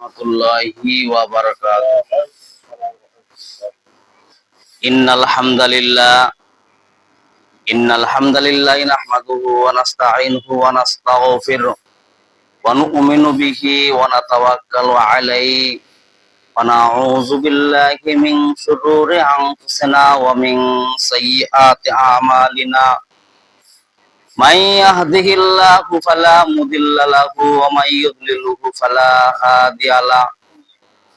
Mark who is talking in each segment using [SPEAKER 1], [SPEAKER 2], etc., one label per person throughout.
[SPEAKER 1] warahmatullahi wabarakatuh. Innal hamdalillah nahmaduhu wa nasta'inuhu wa nastaghfiruh wa nu'minu bihi wa natawakkalu alaihi wa na'udzu billahi min shururi anfusina wa min sayyiati a'malina. May yahdihillahu fala mudilla lahu wa may yudlilhu fala hadiyalah.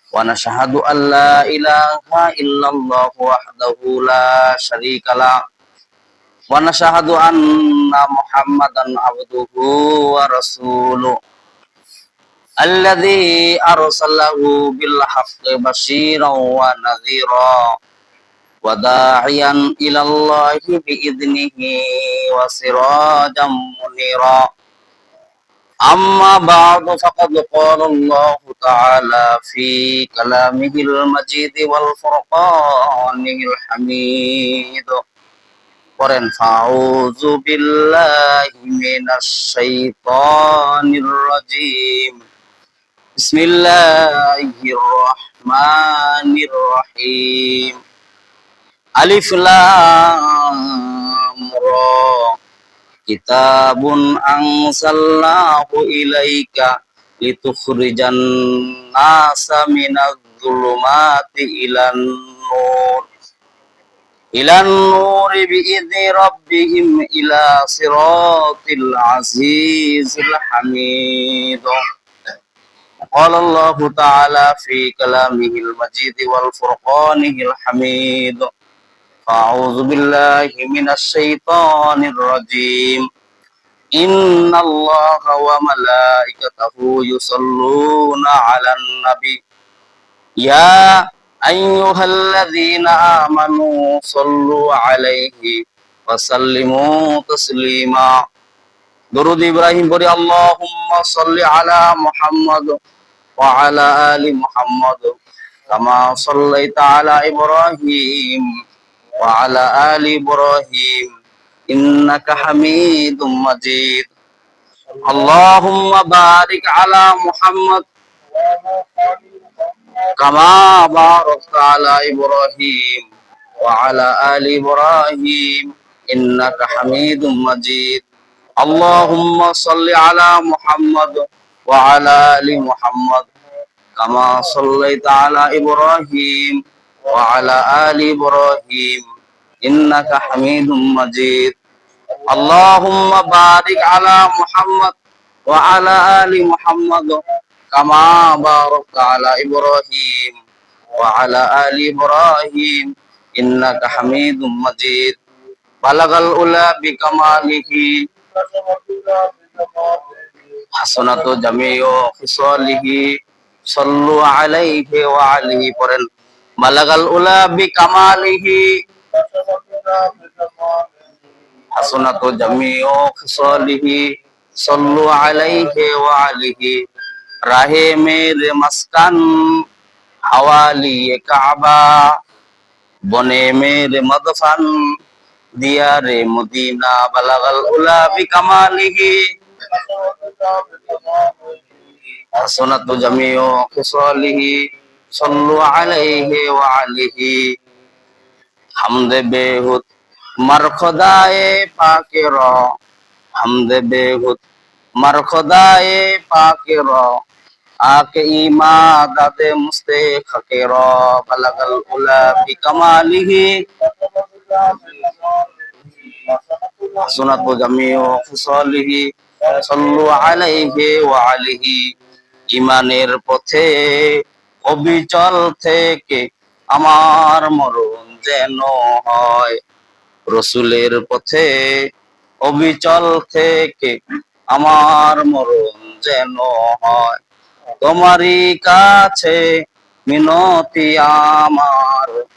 [SPEAKER 1] Wa nashhadu an la ilaha illallah wahdahu la syarikalah wa nashhadu anna Muhammadan abduhu wa rasuluh alladzi arsalahu bil haqqi basyiran wa nadhira wa da'iyan ila Allahi bi idnihi wa sirajan munira. Amma ba'du faqad qala Allah ta'ala fi kalamihil majid wal furqanil hamid. Qur'an fa'udzu billahi minasy syaithanir rajim. Bismillahirrahmanirrahim. Alif lam ra. Kitabun anzalnahu ilaika litukhrijan nasa minadh dhulumati ilan nuri bi'idzni rabbihim ila siratil azizil hamid. Qala Allah ta'ala fi kalamihil majid wal furqanihil hamid. A'udzu billahi minasy syaithanir rajim. Innallaha wa malaikatahu yusholluna 'alan nabi. Ya ayyuhalladzina amanu shollu 'alaihi wa sallimu taslima. Durud Ibrahim beri Allahumma sholli 'ala Muhammad wa 'ala ali Muhammad kama shallaita 'ala Ibrahim wa ala ali Ibrahim innaka Hamidum Majid. Allahumma barik ala Muhammad kama barakta ala Ibrahim wa ala ali Ibrahim innaka Hamidum Majid. Allahumma salli ala Muhammad wa ala ali Muhammad kama sallaita ala Ibrahim wa ala ali Ibrahim innaka Hamidum Majid. Allahumma barik ala Muhammad wa ala ali Muhammad kama barakta ala Ibrahim wa ala ali Ibrahim innaka Hamidum Majid. Balagal ula bi kamalihi hasanatu jami'u khisalihi sallu alaihi wa alihi poren. Balagal ula bi kamalihi hasanatu jami'u khisalihi sallu alaihi wa alihi. Rahe mere maskan hawali Kaaba bone mere madfan diyare Madina. Balagal ula bi kamalihi hasanatu jami'u khisalihi sallu alaihi wa alihi. Hamde behut mar khodaye pakira, hamde behut mar khodaye pakira, aake imadade muste khakira. Balagal ula bi kamalihi hasanatu jami'u khisalihi sallu alaihi wa alihi. ইমানের পথে অবিচল থেকে আমার মরণ যেন হয়, রসুলের পথে অবিচল থেকে আমার মরণ যেন হয়। তোমারই কাছে মিনতি আমার,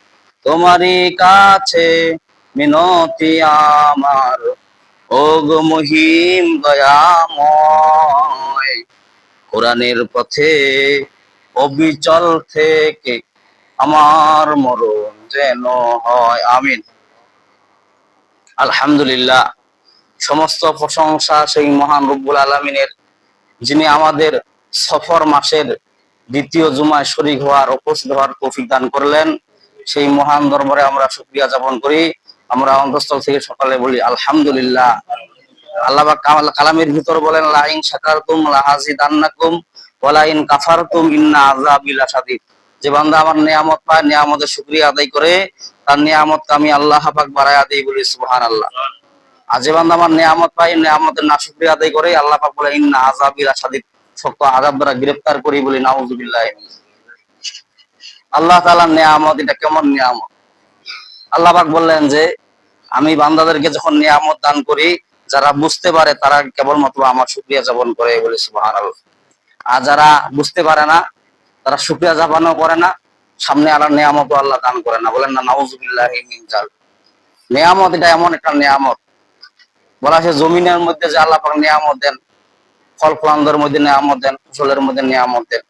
[SPEAKER 1] তোমারই কাছে মিনতি আমার, ওগো মহিম দয়াময়। কোরআনের পথে অবিচল থেকে আমার মরণ যেন হয়। আমিন। আলহামদুলিল্লাহ, সমস্ত প্রশংসা সেই মহান রব্বুল আলামিনের, যিনি আমাদের সফর মাসের দ্বিতীয় জুমায় শরীক হওয়ার, উপস্থিত হওয়ার তৌফিক দান করলেন। সেই মহান দরবারে আমরা শুকরিয়া জ্ঞাপন করি। আমরা অন্তঃস্থল থেকে সকালে বলি আলহামদুলিল্লাহ। আল্লাহ পাক কালামের ভিতর বলেন, লা ইন শাকারতুম লাযিদান্নাকুম ওয়া লা ইন কাফারতুম ইন্না আযাবি লাশাদীদ। যে বান্দা আমার নিয়ামত পায়, নিয়ামতের শুকরিয়া আদায় করে, তার নিয়ামতকে আমি আল্লাহ পাক বাড়ায়া দেই, বলি সুবহানাল্লাহ। আর যে বান্দা আমার নিয়ামত পায়, নিয়ামতের নাশুকরিয়া আদায় করে, আল্লাহ পাক বলে ইন্না আযাবি লাশাদীদ, শক্ত আযাব দ্বারা গ্রেফতার করি, বলি নাউযুবিল্লাহ। আল্লাহ তাআলার নিয়ামত, এটা কেমন নিয়ামত? আল্লাহ পাক বললেন যে আমি বান্দাদেরকে যখন নিয়ামত দান করি, যারা বুঝতে পারে তারা কেবলমাত্র আমার শুকরিয়া যাপন করে, বলে সুবহানাল্লাহ। আর যারা বুঝতে পারে না, তারা শুকরিয়া যাপনও করে না, সামনে আর নিয়ামত আল্লাহ দান করে না, বলেন না নাউযুবিল্লাহি মিন যালিক। নিয়ামত এটা এমন একটা নিয়ামত, বলা আছে জমিনের মধ্যে যে আল্লাহ পাক নিয়ামত দেন, ফল ফলান্তের মধ্যে নিয়ামত দেন, ফসলের মধ্যে নিয়ামত দেন।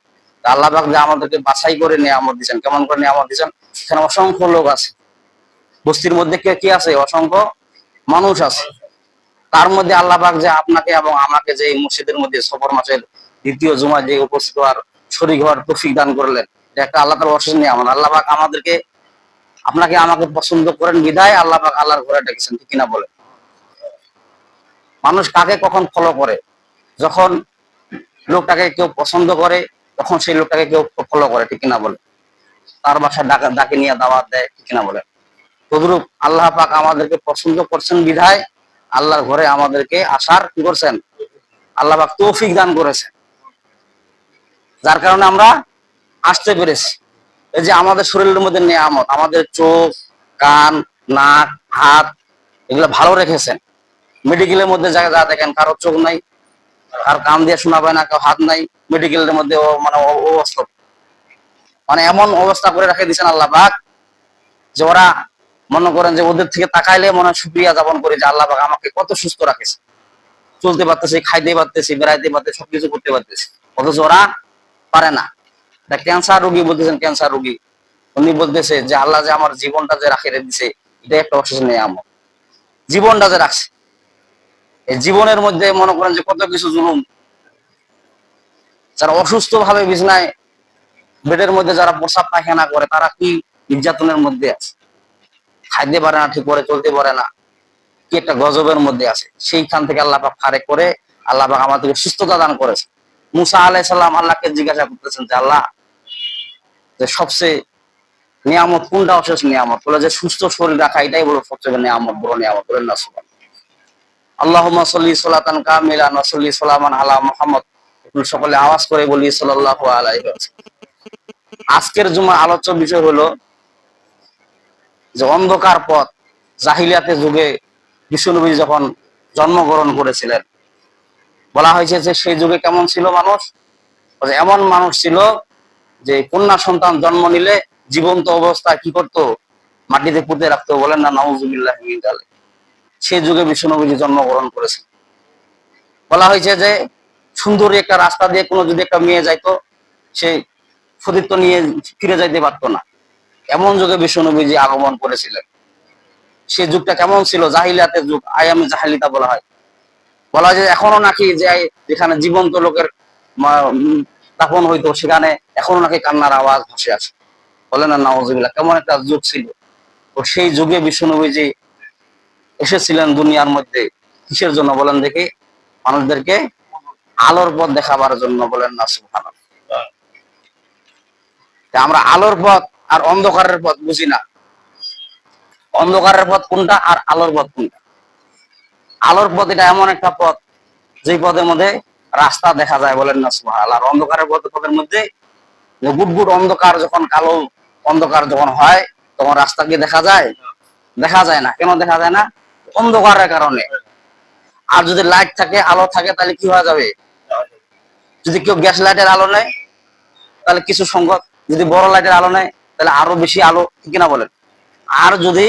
[SPEAKER 1] আল্লাহ পাক যে আমাদেরকে বাছাই করে নিয়ামত দিচ্ছেন, কেমন করে নিয়ামত দিচ্ছেন? এখানে অসংখ্য লোক আছে, বস্তির মধ্যে কে কি আছে? অসংখ্য মানুষ আছে। তার মধ্যে আল্লাহ পাক যে আপনাকে এবং আমাকে যে এই মসজিদের মধ্যে সফর মাসের দ্বিতীয় জুমায় যে উপস্থিত হওয়ার, শরীক হওয়ার তৌফিক দান করলেন, এটা একটা আল্লাহ তাআলার অশেষ নিয়ামত। আল্লাহ পাক আমাদেরকে, আপনাকে আমাকে পছন্দ করেন বিধায় আল্লাহ পাক আল্লাহর ঘরে ডেকেছেন, ঠিক কিনা বলে? মানুষ কাকে কখন ফলো করে? যখন লোকটাকে কেউ পছন্দ করে, তখন সেই লোকটাকে কেউ ফলো করে, ঠিক কিনা বলে? তার বাসায় ডাকে নিয়ে দাওয়াত দেয়, ঠিক কিনা বলে? তদ্রূপ আল্লাহ পাক আমাদেরকে পছন্দ করছেন বিধায় আল্লাহর ঘরে আমাদেরকে আসার কি করছেন? আল্লাহ পাক তৌফিক দান করেছেন, যার কারণে আমরা আসতে পেরেছি। এই যে আমাদের শরীরের মধ্যে নিয়ামত, আমাদের চোখ, কান, নাক, হাত, এগুলো ভালো রেখেছেন। মেডিকেলের মধ্যে যা দেখেন, কারো চোখ নাই, কারো কান দিয়ে শোনা পায় না, কারো হাত নাই, মেডিকেলের মধ্যে মানে অবস্থা, মানে এমন অবস্থা করে রেখে দিয়েছেন আল্লাহ পাক, যে ওরা মনে করেন যে ওদের থেকে তাকাইলে মনে হয় শুকরিয়া যাপন করি যে আল্লাহ পাক আমাকে কত সুস্থ রাখেছে, চলতে পারতেছি, খাইতে পারতেছি, বেড়াইতে পারতেছি, সবকিছু করতে পারতেছি, অথচ ওরা পারে না। ক্যান্সার রোগী বলতেছেন, ক্যান্সার রোগী, উনি বলতেছে যে আল্লাহ যে আমার জীবনটা যে রাখে দিছে, এটা একটা অশেষ নিয়ামত। জীবনটা যে রাখছে, এই জীবনের মধ্যে মনে করেন যে কত কিছু জুলুম। যারা অসুস্থ ভাবে বিছনায়, বেডের মধ্যে যারা প্রসাব পায়খানা করে, তারা কি নির্যাতনের মধ্যে আছে, খাইতে পারে না, ঠিক করে চলতে পারে না, কি একটা গজবের মধ্যে আছে। সেইখান থেকে আল্লাহ পাক ফারেক করে আল্লাহ পাক আমাদেরকে সুস্থতা দান করেছে। মুসা আলাইহিস সালাম আল্লাহকে জিজ্ঞাসা করতেছেন যে আল্লাহ, যে সবচেয়ে নিয়ামত কোনটা? অশেষ নিয়ামত বলে যে সুস্থ শরীর রাখা, এটাই বলো সবচেয়ে নিয়ামত, বড় নিয়ামত। বলেন না সুবহান। আল্লাহুম্মা সাল্লি সালাতান কামিলান ওয়া সাল্লি সালামান আলা মুহাম্মদ। সকলে আওয়াজ করে বলি সাল্লাল্লাহু আলাইহি ওয়াসাল্লাম। আজকের জুমার আলোচ্য বিষয় হলো যে অন্ধকার পথ। জাহিলিয়াতের যুগে বিশ্বনবী যখন জন্মগ্রহণ করেছিলেন, বলা হয়েছে যে সেই যুগে কেমন ছিল মানুষ? এমন মানুষ ছিল যে কন্যা সন্তান জন্ম নিলে জীবন্ত অবস্থায় কি করতো? মাটিতে পুঁতে রাখতো, বলেন না নাউযুবিল্লাহি মিন যালিক। সেই যুগে বিশ্বনবী জন্মগ্রহণ করেছেন। বলা হয়েছে যে সুন্দরী একটা রাস্তা দিয়ে কোনো যদি একটা মেয়ে যাইতো, সে সতীত্ব নিয়ে ফিরে যাইতে পারতো না, এমন যুগে বিশ্বনবী আগমন করেছিলেন। সেই যুগটা কেমন ছিল? জাহিলিয়াতের যুগ, আয়ামে জাহিলিয়া বলা হয়। বলা হয় যে এখনো নাকি যে যেখানে জীবন্ত লোকের দাফন হইতো, সেখানে এখনো নাকি কান্নার আওয়াজ ভাসে আছে, বলে না নাউযুবিল্লাহ। কেমন একটা যুগ ছিল। তো সেই যুগে বিশ্বনবী এসেছিলেন দুনিয়ার মধ্যে কিসের জন্য বলেন দেখি? মানুষদেরকে আলোর পথ দেখাবার জন্য, বলেন না সুবহানাল্লাহ। আমরা আলোর পথ আর অন্ধকারের পথ বুঝি না। অন্ধকারের পথ কোনটা আর আলোর পথ কোনটা? আলোর পথ এটা এমন একটা পথ যে পথের মধ্যে রাস্তা দেখা যায়, বলেন না সুবহানাল্লাহ। আর অন্ধকারের পথের মধ্যে গুটগুট অন্ধকার, যখন কালো অন্ধকার যখন হয়, তখন রাস্তা কি দেখা যায়? দেখা যায় না। কেন দেখা যায় না? অন্ধকারের কারণে। আর যদি লাইট থাকে, আলো থাকে, তাহলে কি হয়ে যাবে? যদি কেউ গ্যাস লাইটের আলো নেয় তাহলে কিছু সংখ্যক, যদি বড় লাইটের আলো নেয় তাহলে আরো বেশি আলো, ঠিক কিনা বলেন? আর যদি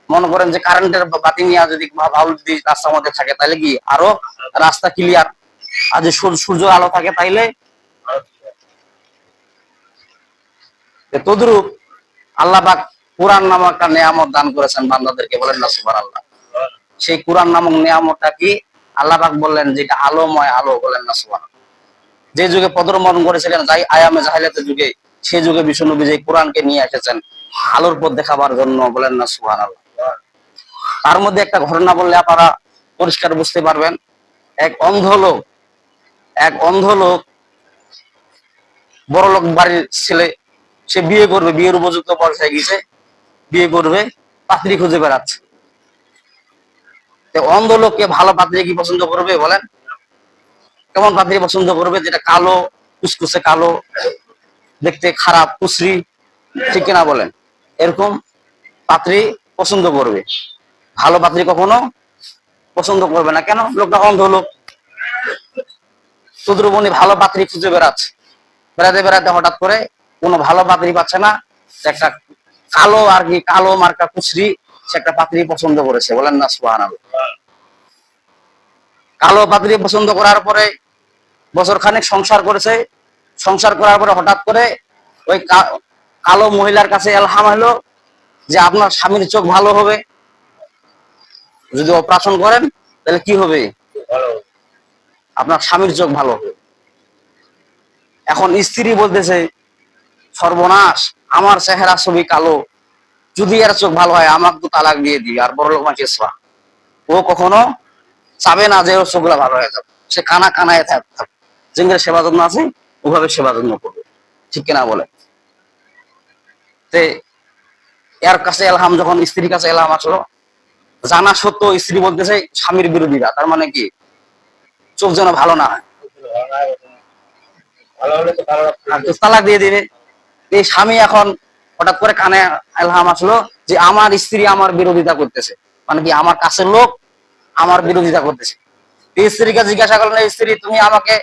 [SPEAKER 1] মনে করেন যে কারেন্টের বাতি নিয়ে যদি বাউল যদি রাস্তার মধ্যে থাকে, তাহলে কি আরো রাস্তা ক্লিয়ার। আর যদি সূর্য আলো থাকে তাইলে। তদ্রূপ আল্লাহ পাক কুরআন নামক একটা নিয়ামত দান করেছেন বান্দাদেরকে, বলেন না সুবহানাল্লাহ। সেই কুরআন নামক নিয়ামতটা কি? আল্লাহ পাক বললেন যেটা আলোময় আলো, বলেন না সুবহানাল্লাহ। যে যুগে পদরমরণ করেছিলেন, যাই আয়ামে জাহিলিয়াতের যুগে, সেই যুগে বিশ্বনবী যে কোরআনকে নিয়ে এসেছেন আলোর পথ দেখাবার জন্য, বলেন না সুবহানাল্লাহ। তার মধ্যে একটা ঘটনা বললে আপনারা পরিষ্কার বুঝতে পারবেন। এক অন্ধ লোক, এক অন্ধ লোক, বড় লোক বাড়ির ছেলে, সে বিয়ে করবে, বিয়ের উপযুক্ত বয়স হয়ে গেছে, বিয়ে করবে, পাত্রী খুঁজে বেড়াচ্ছে। অন্ধ লোককে ভালো পাত্রী কি পছন্দ করবে বলেন? কেমন পাত্রী পছন্দ করবে? যেটা কালো, কুচকুচে কালো, দেখতে খারাপ, কুচরি, ঠিক কিনা বলেন? এরকম পাত্রী পছন্দ করবে, ভালো পাত্রী কখনো পছন্দ করবে না। কেন? লোকটা অন্ধ লোক। সুদ্রবনী ভালো পাত্রী খুঁজে বেড়াচ্ছে, বেড়াতে বেড়াতে হঠাৎ করে কোনো ভালো পাত্রী পাচ্ছে না, একটা কালো আর কি, কালো মার্কা কুচরি, সে একটা পাত্রী পছন্দ করেছে, বলেন না সুবহানাল্লাহ। কালো পাত্রী পছন্দ করার পরে বছর খানেক সংসার করেছে। সংসার করার পরে হঠাৎ করে ওই কালো মহিলার কাছে এলহাম হলো যে আপনার স্বামীর চোখ ভালো হবে, যদি অপারেশন করেন তাহলে কি হবে? আপনার স্বামীর চোখ ভালো হবে। এখন স্ত্রী বলতেছে, সর্বনাশ, আমার চেহারা ছবি কালো, যদি এর চোখ ভালো হয় আমাকে তো তালাক দিয়ে দিই, আর বড় লোক মানুষ ও কখনো চাবে না যে ওর চোখগুলা ভালো হয়ে যাবে। সে কানা কানায় থাকবে, যেগুলো সেবা যত্ন আছে ওভাবে সেবা যত্ন করবে, ঠিক কিনা বলে? এর কাছে এলহাম, যখন স্ত্রীর কাছে এলহাম আসলো, জানা সত্ত্বেও স্ত্রী বলতেছে স্বামীর বিরোধিতা, তার মানে কি? চোখ যেন ভালো না হয়, তালাক দিয়ে দিবে। এই স্বামী এখন হঠাৎ করে কানে এলহাম আসলো যে আমার স্ত্রী আমার বিরোধিতা করতেছে, মানে কি আমার কাছের লোক আমার বিরোধিতা করতেছে। স্ত্রীকে জিজ্ঞাসা করলেন, স্ত্রী তুমি আমাকে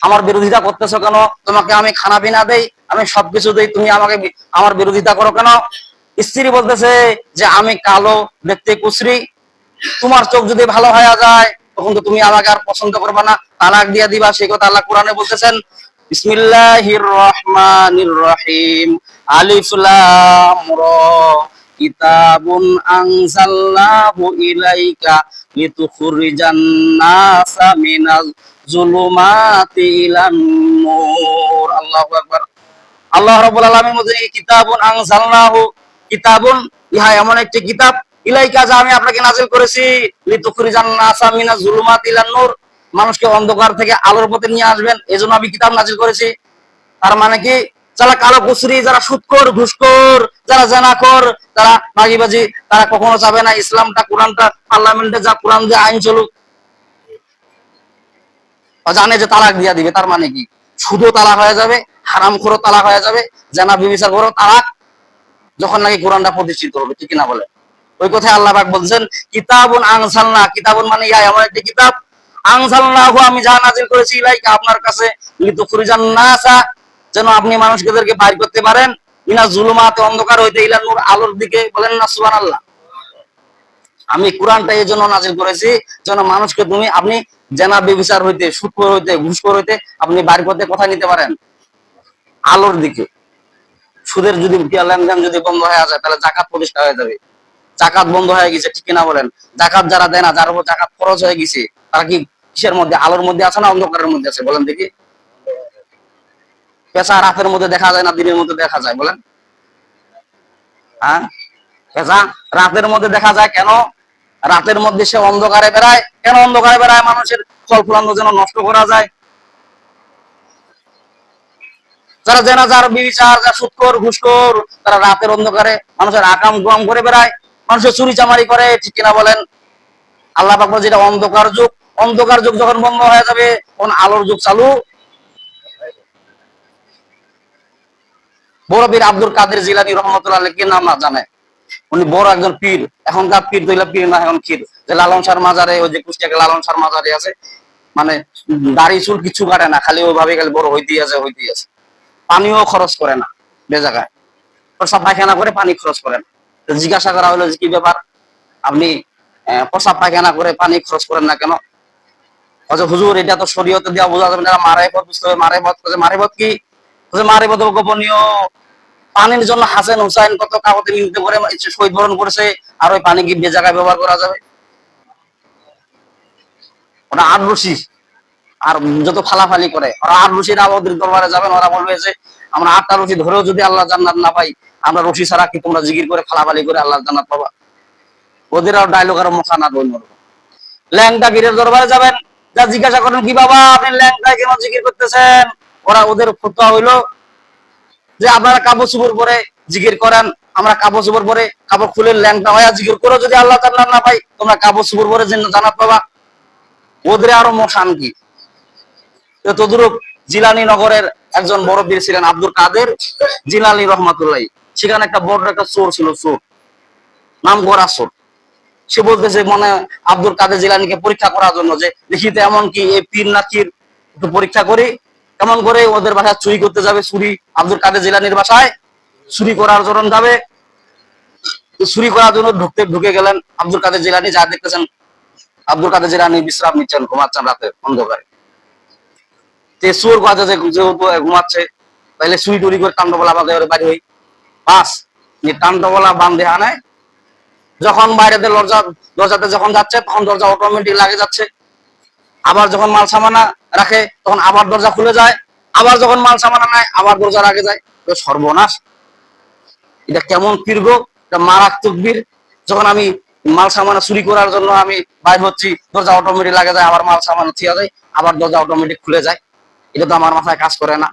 [SPEAKER 1] আমার বিরোধিতা করতেছো কেন? তোমাকে আমি খানা পিনা দেই, আমি সবকিছু দেই, তুমি আমাকে আমার বিরোধিতা করো কেন? স্ত্রী বলতেছে যে আমি কালো, দেখতে কুচরি, তোমার চোখ যদি ভালো হয়ে যায় তখন তো তুমি আমাকে আর পছন্দ করবে না, তালাক দিয়ে দিবা। সেই কথা আল্লাহ কোরআনে বলতেছেন, বিসমিল্লাহির রহমানির রহিম, আলিফ লাম রা, কিতাবুন আনজালনাহু ইলাইকা লিতুখরিজান নাসা মিনাল যুলুমাতি ইলান নূর। আল্লাহু আকবার। আল্লাহ রাব্বুল আলামিন বলেন, কিতাবুন আনজালনাহু, কিতাবুন, ইহা এমন একটি কিতাব, ইলাইকা, যা আমি আপনাকে নাযিল করেছি, লিতুখরিজান নাসা মিনাজ যুলুমাতি ইলান নূর, মানুষকে অন্ধকার থেকে আলোর পথে নিয়ে আসবেন, এজন্য আমি কিতাব নাযিল করেছি। তার মানে কি? যারা কালো কুচরি, যারা সুদখোর, ঘুষখোর, যারা জেনাখোর, যারা মাগিবাজি, তারা কখনো চাবে না ইসলামটা, কোরআনটা, পার্লামেন্টে যা কোরআন দিয়ে আইন চলুক। জানে যে তালাক দিয়া দিবে, তার মানে কি? সুদও তালাক হয়ে যাবে, হারামখোরও তালাক হয়ে যাবে, জেনা ব্যভিচার করো তালাক, যখন নাকি কোরআনটা প্রতিষ্ঠিত হবে, ঠিক না বলে? ওই কথায় আল্লাহ পাক বলছেন, কিতাবুন আনজালনা, কিতাবুন মানে ইয়া এমন একটি কিতাব, আনজালনাহু আমি যা নাযিল করেছি, ইলাইকা আপনার কাছে, লিতুখরিজান নাসা, যেন আপনি মানুষদেরকে বাইর করতে পারেন, মিনা যুলুমাতে অন্ধকার হইতে, ইলা নূর আলোর দিকে, বলেন না সুবহানাল্লাহ। আমি কোরআনটা এই জন্য নাযিল করেছি যেন মানুষকে আপনি জেনা ব্যভিচার হইতে, সুদখোর হইতে, ঘুষখোর হইতে আপনি বাইর করতে, কথা নিতে পারেন আলোর দিকে। সুদের যদি লেনদেন যদি বন্ধ হয়ে যায় তাহলে জাকাত প্রতিষ্ঠা হয়ে যাবে। জাকাত বন্ধ হয়ে গেছে, ঠিক কিনা বলেন? জাকাত যারা দেয় না, যার উপর জাকাত খরচ হয়ে গেছে, তারা কি কিসের মধ্যে? আলোর মধ্যে আছে না অন্ধকারের মধ্যে আছে? বলেন দেখি। পেশা রাতের মধ্যে দেখা যায় না দিনের মধ্যে দেখা যায়? বলেন। হ্যাঁ, পেশা রাতের মধ্যে দেখা যায় কেন? রাতের মধ্যে সে অন্ধকারে বেড়ায়। কেন অন্ধকারে বেড়ায়? মানুষের ফল ফলান্ত যেন নষ্ট করা যায়। যারা জেনাজার বিচার, যারা সুদখোর, ঘুষখোর, তারা রাতের অন্ধকারে মানুষের আকাম গুয়াম করে বেড়ায়, মানুষের চুরি চামারি করে, ঠিক কিনা বলেন? আল্লাহ পাক বলেন, যেটা অন্ধকার যুগ, অন্ধকার যুগ যখন বন্ধ হয়ে যাবে তখন আলোর যুগ চালু। বড় পীর আব্দুল কাদের জিলানী রহমতুল্লাহ আলাইহি, কি নাম না জানে? উনি বড় একজন পীর। এখনকার পীর তো পীর না, এখন ক্ষীর। যে লালন শাহর মাজারে, ওই যে কুষ্টিয়া লালন শাহর মাজারে আছে, মানে দাড়ি চুল কিছু কাটে না, খালি ওইভাবে খালি বড় হইতেই আছে, হইতেই আছে। পানিও খরচ করে না বেজাগায়, প্রসাব পায়খানা করে পানি খরচ করেন। জিজ্ঞাসা করা হলো যে কি ব্যাপার, আপনি প্রসাব পায়খানা করে পানি খরচ করেন না কেন? হুজুর, এটা তো শরীয়তে দেওয়া বোঝা যাবে না, মারাইবত বুঝতে হবে। মারাইবত, মারাইবত কি? মারাইবত গোপনীয়। পানির জন্য হাসান হুসাইন কত কাগজে মিনতি করে শহীদ বরণ করেছে, আর ওই পানি কি বেজাগায় ব্যবহার করা যাবে? ওটা আটরশি, আর যত ফালাফালি করে ওরা, আর রশিরা ওদের দরবারে যাবেন, ওরা বলবে যে আমরা 8টা রশি ধরেও যদি আল্লাহ জান্নাত না পাই, আমরা রশি ছাড়া কি তোমরা জিকির করে ফালাফালি করে আল্লাহ জান্নাত পাবা? ওদের আর ডায়লগ আর মুখা না বলবো। ল্যাংটা পীরের দরবারে যাবেন, যা জিজ্ঞাসা করেন কি বাবা আপনি ল্যাংটায় কেন জিকির করতেছেন, ওরা ওদের ফতোয়া হইলো যে আপনারা কাপড় চোপড় পরে জিকির করেন, আমরা কাপড় চোপড় পরে কাপড় খুলে ল্যাংটা হয়ে জিকির করো, যদি আল্লাহ জান্নাত না পাই তোমরা কাপড় চোপড় পরে জান্নাত পাবা। ওদের আরো মশান কি। তদুরূপ জিলানি নগরের একজন বড় পীর ছিলেন আব্দুল কাদের জিলানি রহমাতুল্লাহ, সেখানে একটা বড় একটা চোর ছিল, চোর, নাম করা চোর। সে বলতেছে মনে আব্দুল কাদের জিলানিকে পরীক্ষা করার জন্য যে দেখি তো এমন কি এই পীর নাকির একটু পরীক্ষা করি, কেমন করে ওদের বাসায় চুরি করতে যাবে, চুরি আব্দুল কাদের জিলানির বাসায় চুরি করার জন্য যাবে। চুরি করার জন্য ঢুকে গেলেন আব্দুল কাদের জিলানি, যা দেখতেছেন আব্দুল কাদের জিলানি বিশ্রাম নিচ্ছেন, ঘুমাচ্ছেন রাতে অন্ধকারে। চোর কাজে যেহেতু ঘুমাচ্ছে, তাহলে চুরি টুরি করে টান্ডবলা বাঁধে বাড়ি হই, বাস টান্ডবলা বান্ধে আনে। যখন বাইরে দরজাতে যখন যাচ্ছে তখন দরজা অটোমেটিক লাগে যাচ্ছে, আবার যখন মাল সামানা রাখে তখন আবার দরজা খুলে যায়, আবার যখন মাল সামানা নেয় আবার দরজা রাখে যায়। তো সর্বনাশ, এটা কেমন পীর গো, এটা মারাত্মক পীর। যখন আমি মাল সামানা চুরি করার জন্য আমি বাইর হচ্ছি, দরজা অটোমেটিক লাগে যায়, আবার মাল সামানা থিয়া যায়, আবার দরজা অটোমেটিক খুলে যায়। এটা তো আমার মাথায় কাজ করে না,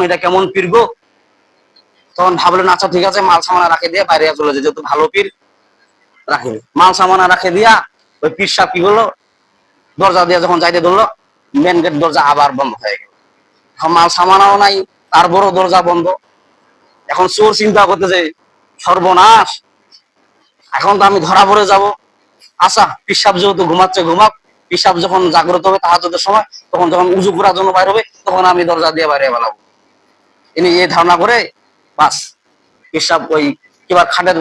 [SPEAKER 1] এটা কেমন পীর গো। তখন ভাবলেন আচ্ছা ঠিক আছে, মাল সামানা রাখে দিয়ে বাইরে চলে যায়, যেহেতু ভালো পীর রাখে। মাল সামানা রাখে দিয়া ওই পীর সাহেব কি হলো, দরজা দিয়ে যখন যাইতে ধরলো, মেন গেট দরজা আবার বন্ধ হয়ে গেল। এখন মাল সামানাও নাই, তারপরও দরজা বন্ধ। এখন চোর চিন্তা করতে যে সর্বনাশ, এখন তো আমি ধরা পড়ে যাব। আচ্ছা পীর সাহেব যেহেতু ঘুমাচ্ছে ঘুমাক, পীর সাহেব যখন জাগ্রত হবে তাহাজ্জুদের সময়, তখন যখন উজু করার জন্য বাইর হবে তখন আমি দরজা দিয়ে বাইরে বেলাবো। ইনি এই ধারণা করে বাস পীর সাহেব ওই কিবার খাটের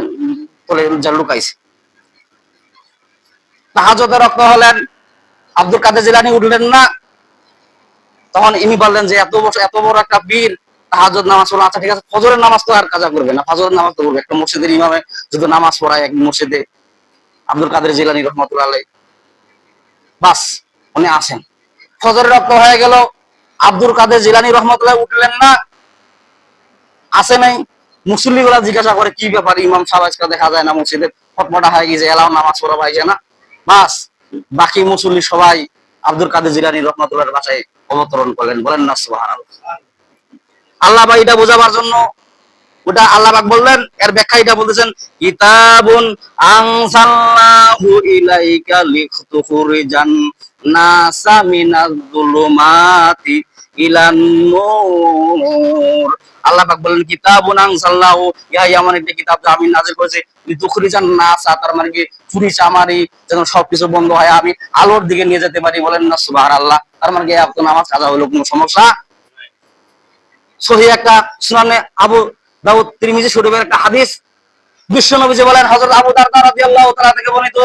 [SPEAKER 1] তলে যা লুকাইছে। তাহাজ্জুদে রক্ত হলেন, আব্দুল কাদের জিলানী উঠলেন না। তখন ইনি বললেন যে এত বড় একটা পীর, তাহাজ্জুদ নামাজ পড়লো, আচ্ছা ঠিক আছে ফজরের নামাজ তো আর কাজা করবে না, ফজরের নামাজ তো করবে। একটা মসজিদের ইমামে যদি নামাজ পড়ায় এক মসজিদে, আব্দুল কাদের জিলানী রহমাতুল্লাহ আলাইহি, বাস উনি আসেন। ফজরের রক্ত হয়ে গেল, আব্দুল কাদের জিলানী রহমাতুল্লাহ উঠলেন না, আসে নাই। মুসল্লি গুলা জিজ্ঞাসা করে কি ব্যাপার, ইমাম সাহেব আজকে দেখা যায় না মসজিদে, ফটফটা হয়ে গেছে, এলাও নামাজ পড়া পাইছে না। বাস বাকি মুসল্লি সবাই আব্দুল কাদের জিলানী রহমাতুল্লাহর বাসায় অবতরণ করলেন, বলেন না সুবহানাল্লাহ। আল্লাহ ভাই এটা বোঝাবার জন্য ওটা আল্লাহ পাক বললেন, এর ব্যাখ্যা এটা বলতেছেন কিতাবুন আনসালনাহু ইলাইকা লিতুখরিজান নাসা মিনাজ যুলুমাতি ইলান নূর। আল্লাহ পাক বলেন কিতাবুন আনসালনাহু, ইহা এমন একটা কিতাব যা আমি নাযিল করেছি, লিতুখরিজান নাসা, তার মানে কি চুরি চামারি যেন সবকিছু বন্ধ হয়, আমি আলোর দিকে নিয়ে যেতে পারি, বলেন না সুবহানাল্লাহ। তার মানে কি আপনার নামাজ কাজা হলো কোনো সমস্যা? সহিহ একটা সুনানে আবু দাউদ তিরমিজি শরীফের একটা হাদিস, বিশ্বনবী বলেন, হযরত আবু দারদা রাদিয়াল্লাহু তাআলা থেকে বর্ণিত,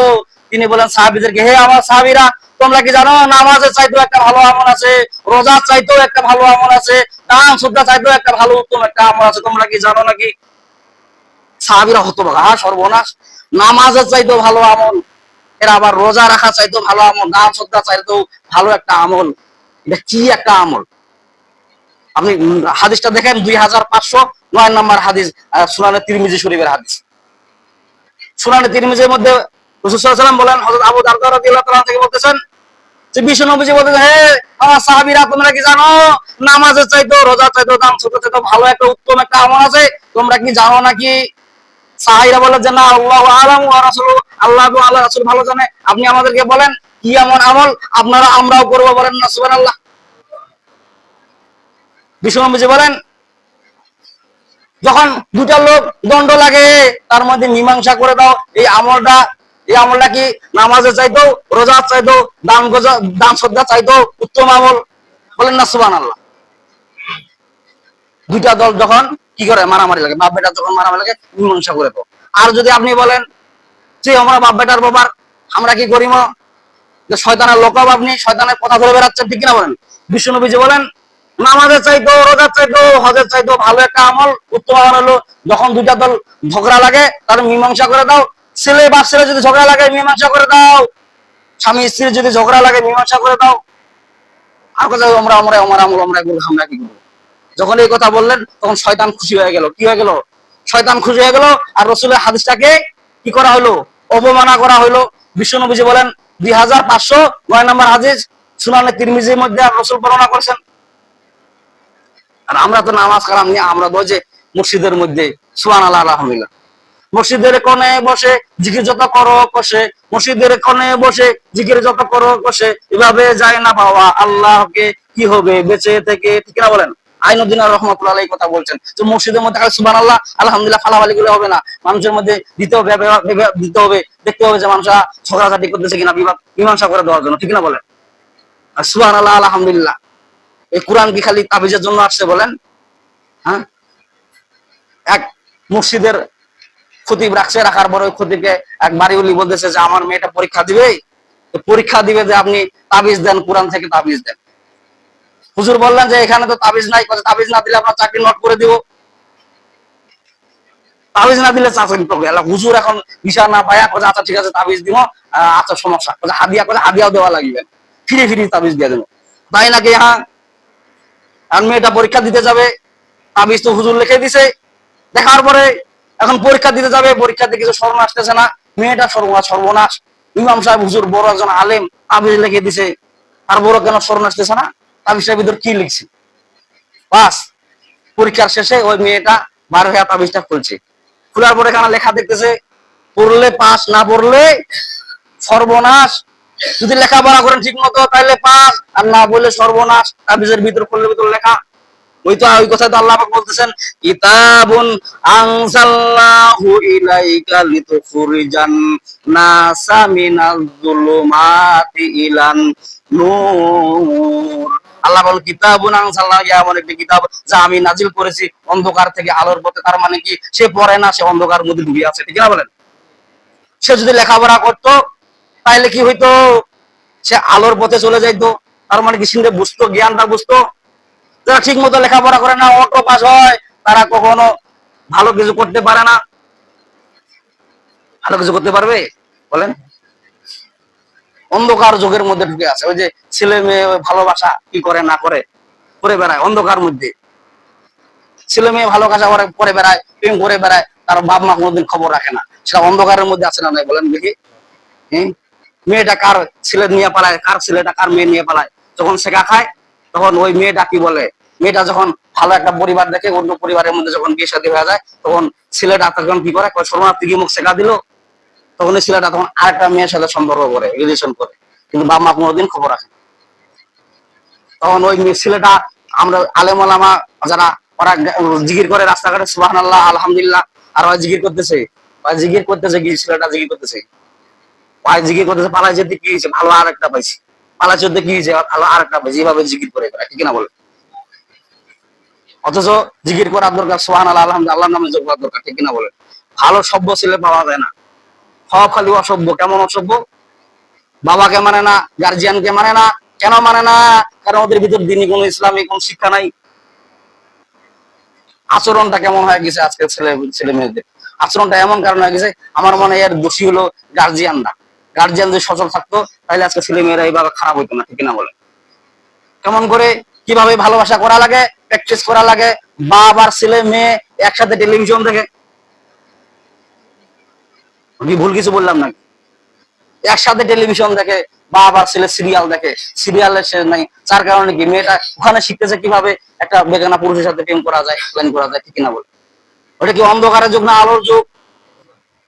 [SPEAKER 1] তিনি বলেন সাহাবীদেরকে, হে আমার সাহাবীরা, তোমরা কি জানো নামাজের চাইতেও একটা ভালো আমল আছে, রোজার চাইতেও একটা ভালো আমল আছে, দান সদকা চাইতেও একটা ভালো উত্তম একটা আমল আছে, তোমরা কি জানো নাকি? সাহাবীরা হতবাক, সর্বনাশ, নামাজের চাইতেও ভালো আমল, এর আবার রোজা রাখা চাইতেও ভালো আমল, দান সদকা চাইতেও ভালো একটা আমল, এটা কি একটা আমল? আপনি হাদিসটা দেখেন, 2509 নম্বর হাদিস, সুনানে তিরমিজি শরীফের হাদিস। সুনানে তিরমিজির মধ্যে রাসূল সাল্লাল্লাহু আলাইহি ওয়াসাল্লাম বলেন, হযরত আবু দারদা রাদিয়াল্লাহু তাআলা থেকে বলতেছেন যে বিশ্ব নবীজি বলতেছেন, হে আমার সাহাবীরা, তোমরা কি জানো নামাজের চাইতেও রোজার চাইতেও দান সদকার চাইতেও ভালো একটা উত্তম একটা আমল আছে, তোমরা কি জানো নাকি? সাহাবীরা বলেন যে না, আল্লাহু আ'লামু ওয়া রাসূলুহু, আল্লাহ এবং আল্লাহর রাসূল ভালো জানে, আপনি আমাদেরকে বলেন কি এমন আমল আমরাও করব, বলেন না সুবহানাল্লাহ। বিশ্বনবীজি বলেন, যখন দুটা লোক দণ্ড লাগে তার মধ্যে মীমাংসা করে দাও, এই আমলটা কি নামাজের চাইতেও রোজার চাইতেও দান সদকা চাইতেও উত্তম আমল, বলেন না সুবহানাল্লাহ। দুইটা দল যখন কি করে মারামারি লাগে, বাপ বেটা যখন মারামারি লাগে, মীমাংসা করে দাও। আর যদি আপনি বলেন যে আমরা বাপ বেটার ব্যাপার, আমরা কি করিম, যে শয়তানের লোক, আপনি শয়তানের কথা ধরে বেড়াচ্ছেন, ঠিক কিনা বলেন? বিশ্বনবীজি বলেন, নামাজের চাইতেও রোজার চাইতেও হজের চাইতেও ভালো একটা আমল উত্তম আমল হলো, যখন দুইটা দল ঝগড়া লাগে তার মীমাংসা করে দাও। ছেলে যদি ঝগড়া লাগে মীমাংসা করে দাও, স্বামী স্ত্রীর যদি ঝগড়া লাগে মীমাংসা করে দাও। আর কোথায় আমরা আমরা আমার আমল আমরা এগুলো আমরা কি করবো? যখন এই কথা বললেন তখন শয়তান খুশি হয়ে গেল। কি হয়ে গেল? শয়তান খুশি হয়ে গেল। আর রসুলের হাদিসটাকে কি করা হলো? অবমাননা করা হলো। বিশ্বনবীজি বলেন 2509 নম্বর হাদিস, সুনানে তিরমিজির মধ্যে রসুল বর্ণনা করেছেন। আর আমরা তো নামাজ কালাম নিয়ে আমরা তো যে মসজিদের মধ্যে সুবহানাল্লাহ আলহামদুলিল্লাহ, মসজিদের কোণে বসে জিকির যত করো কষে, মসজিদের কোণে বসে জিকির যত করো কষে, এভাবে যায় না পাওয়া আল্লাহকে, কি হবে বেঁচে থেকে, ঠিক না বলেন? আইনুদ্দিন রহমতুল্লাহ এই কথা বলছেন যে মসজিদের মধ্যে সুবহানাল্লাহ আলহামদুলিল্লাহ ফালাফালি গুলো হবে না, মানুষের মধ্যে দিতে হবে, দিতে হবে, দেখতে হবে যে মানুষরা ঝগড়াঝাটি করতেছে কিনা, বিবাদ মীমাংসা করে দেওয়ার জন্য, ঠিক না বলেন? আর সুবহানাল্লাহ আলহামদুলিল্লাহ এই কোরআন কি খালি তাবিজের জন্য আসছে বলেন? হ্যাঁ, এক মসজিদের খতিব রাখছে, রাখার পরে ওই খতিবকে এক বাড়িওয়ালি বলতেছে যে আমার মেয়েটা পরীক্ষা দিবে, পরীক্ষা দিবে যে আপনি তাবিজ দেন, কোরআন থেকে তাবিজ দেন। হুজুর বললেন যে এখানে তো তাবিজ নাই, তাবিজ না দিলে আপনার চাকরি নট করে দিব। তাবিজ না দিলে চাকরি করবে। হুজুর এখন বিষয় না পায়া কোথায় আচ্ছা ঠিক আছে তাবিজ দিব, আচ্ছা সমস্যা কোথায় হাদিয়া, কোথায় হাদিয়াও দেওয়া লাগবে, ফিরে ফিরে তাবিজ দিয়ে দেবো, তাই নাকি? হ্যাঁ, আর মেয়েটা পরীক্ষা দিতে যাবে, তাবিজ তো হুজুর লিখে দিছে। দেখার পরে এখন পরীক্ষা দিতে যাবে, পরীক্ষাতে কিছু স্মরণ আসতেছে না, মেয়েটা সর্বনাশ। ইমাম সাহেব হুজুর বড় একজন আলেম, তাবিজ লিখে দিছে, আর বড় কেন স্মরণ আসতেছে না? তাবিজটার ভিতর কি লিখছে? বাস পরীক্ষার শেষে ওই মেয়েটা বার হয়ে তাবিজটা খুলছে। খোলার পরে এখানে লেখা দেখতেছে পড়লে পাস, না পড়লে সর্বনাশ। যদি লেখাপড়া করেন ঠিক মতো তাহলে পাস, আর না বললে সর্বনাশ। তাবিজের ভিতর খুললে ভিতর লেখা ওই কথা তো আল্লাহ পাক বলতেছেন কিতাবুন আনজালনাহু ইলাইকা লিতুখরিজান নাসা মিনাজ যুলুমাতি ইলান নূর। আল্লাহ বলেন কিতাবুন আনজালনাহু, এমন একটি কিতাব যা আমি নাজিল করেছি অন্ধকার থেকে আলোর পথে। তার মানে কি? সে পড়ে না, সে অন্ধকার মধ্যে ডুবে আছে, ঠিক না বলেন? সে যদি লেখাপড়া করতো তাহলে কি হইতো? সে আলোর পথে চলে যাইতো। তার মানে কি? সে বুঝতো, জ্ঞানটা বুঝতো। যারা ঠিক মতো লেখাপড়া করে না, অটো পাস হয়, তারা কখনো ভালো কিছু করতে পারে না। ভালো কিছু করতে পারবে বলেন? অন্ধকার যুগের মধ্যে ঢুকে আছে। ওই যে ছেলে মেয়ে ভালোবাসা কি করে না করে, করে বেড়ায় অন্ধকার মধ্যে। ছেলে মেয়ে ভালোবাসা করে বেড়ায়, প্রেম করে বেড়ায়, তার বাপ মা কোনোদিন খবর রাখে না। সেটা অন্ধকারের মধ্যে আছে না নাই বলেন দেখি? মেয়েটা কার ছেলে নিয়ে পালায়, কার ছেলেটা কার মেয়ে নিয়ে পালায়। যখন শেখা খায় তখন ওই মেয়েটা কি বলে, মেয়েটা যখন ভালো একটা পরিবার দেখে, অন্য পরিবারের মধ্যে যখন বিয়ে শাদী হয়ে যায়, তখন ছেলেটা তখন কি করে, শরণার্থী কি মুখ শেখা দিল, তখন ওই ছেলেটা তখন আরেকটা মেয়ের সাথে সম্পর্ক করে, রিলেশন করে, কিন্তু বাপ মা কোনোদিন খবর রাখে না। তখন ওই ছেলেটা, আমরা আলেম ওলামা যারা, ওরা জিকির করে রাস্তাঘাটে সুবহানাল্লাহ আলহামদুলিল্লাহ, আর ওরা জিকির করতেছে, জিকির করতেছে কি, ছেলেটা জিকির করতেছে, জিকির করতেছে, পালাই যেতে কি হয়েছে, ভালো আর একটা পাইছি, পালাই চলতে কি হয়েছে, ভালো আর একটা পাইছি, এইভাবে জিকির করে বেড়ায়, ঠিক না বলে? অথচ জিকির করার দরকার সুবহানাল্লাহ আলহামদুলিল্লাহ, আল্লাহর নামে যোগ করার দরকার, ঠিক না বলে? ভালো সভ্য ছেলে পাওয়া যায় না, সব খালি অসভ্য। কেমন অসভ্য? বাবাকে মানে না, গার্জিয়ানকে মানে না। কেন মানে না? কারণ ওদের ভিতর দিনই কোন ইসলামী কোন শিক্ষা নাই। আচরণটা কেমন হয়ে গেছে আজকে ছেলে মেয়েদের, আচরণটা এমন কারণ হয়ে গেছে। আমার মনে হয় এর দোষী হলো গার্জিয়ানরা। গার্জিয়ান যদি সচল থাকতো তাহলে আজকে ছেলে মেয়েরা এইভাবে খারাপ হইতো না, ঠিক না বলে? কেমন করে কিভাবে ভালোবাসা করা লাগে, প্র্যাকটিস করা লাগে। বাবা আর ছেলে মেয়ে একসাথে টেলিভিশন দেখে, আমি ভুল কিছু বললাম নাকি? একসাথে টেলিভিশন দেখে, বাবা ছেলে সিরিয়াল দেখে, সিরিয়ালের শেষ নাই। যার কারণে কি মেয়েটা ওখানে শিখতেছে কিভাবে একটা বেগানা পুরুষের সাথে প্রেম করা যায়, প্ল্যান করা যায়, ঠিক না বলে? ওটা কি অন্ধকারের যুগ না আলোর যুগ?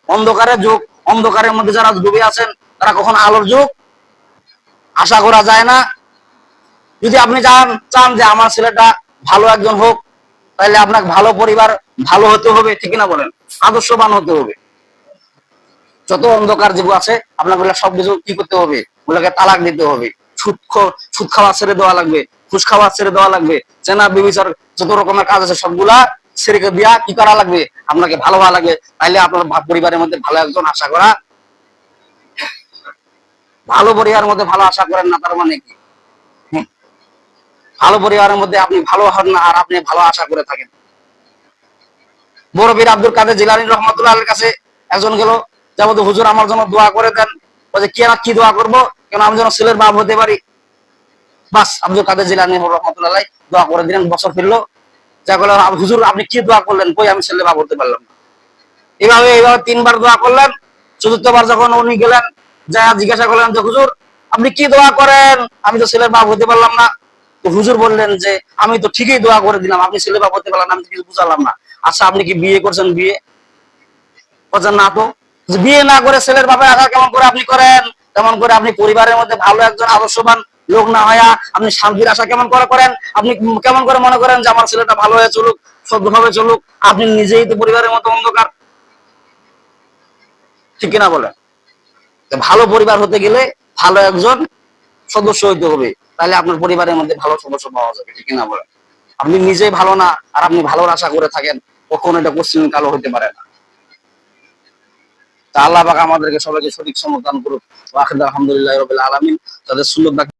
[SPEAKER 1] অন্ধকারের যুগ। অন্ধকারের মধ্যে যারা ডুবে আছেন তারা কখন আলোর যুগ আশা করা যায় না। যদি আপনি চান যে আমার ছেলেটা ভালো একজন হোক, তাহলে আপনাকে ভালো পরিবার, ভালো হতে হবে, ঠিক না বলেন? আদর্শবান হতে হবে। যত অন্ধকার যুগ আছে আপনাকে সবকিছু কি করতে হবে? ওগুলোকে তালাক দিতে হবে। সুদ খাওয়া ছেড়ে দেওয়া লাগবে, ঘুষ খাওয়া ছেড়ে দেওয়া লাগবে, চেনা বিবিচার যত রকমের কাজ আছে সবগুলা ছেড়ে দিয়া কি করা লাগবে? আপনাকে ভালো হওয়া লাগবে। তাইলে আপনার পরিবারের মধ্যে ভালো একজন আশা করা। ভালো পরিবারের মধ্যে ভালো আশা করেন না, তার মানে কি? ভালো পরিবারের মধ্যে আপনি ভালো হন না, আর আপনি ভালো আশা করে থাকেন। বড় পীর আব্দুল কাদের জিলানী রহমাতুল্লাহর কাছে একজন গেল, যাবো তো হুজুর আমার জন্য দোয়া করে দেন। বলছে কি দোয়া করবো? কেন আমি যেন ছেলের বাপ হতে পারি। বাস আব্দুল কাদের জিলানী রহমাতুল্লাহ দোয়া করে দিলেন, বছর ফিরলো, যা করলেন হুজুর আপনি কি দোয়া করলেন, কই আমি ছেলে বাপ হতে পারলাম না। এইভাবে 3বার দোয়া করলেন। চতুর্থবার যখন উনি গেলেন, যা জিজ্ঞাসা করলেন যে হুজুর আপনি কি দোয়া করেন, আমি তো ছেলের বাপ হতে পারলাম না। তো হুজুর বললেন যে আমি তো ঠিকই দোয়া করে দিলাম, আপনি ছেলে বাপ হতে পারলাম না, আমি কিছু বুঝালাম না। আচ্ছা আপনি কি বিয়ে করছেন? বিয়ে করছেন না তো, বিয়ে না করে ছেলের বাপের আশা কেমন করে আপনি করেন? কেমন করে আপনি পরিবারের মধ্যে ভালো একজন আদর্শবান লোক না হইয়া আপনি শান্তির আশা কেমন করে করেন? আপনি কেমন করে মনে করেন যে আমার ছেলেটা ভালো হয়ে চলুক, সভ্যভাবে চলুক? আপনি নিজেই তো পরিবারের মতো অন্ধকার, ঠিক কিনা বলেন? ভালো পরিবার হতে গেলে ভালো একজন সদস্য হইতে হবে, তাহলে আপনার পরিবারের মধ্যে ভালো সদস্য পাওয়া যাবে, ঠিক কিনা বলেন? আপনি নিজেই ভালো না আর আপনি ভালোর আশা করে থাকেন, কখনো এটা কোশ্চিন কালো হতে পারে না। তা আল্লাহ পাক আমাদেরকে সবাইকে সঠিক সমর্থন করুক। আলহামদুলিল্লাহ রাব্বিল আলামিন। তাদের সুন্নাত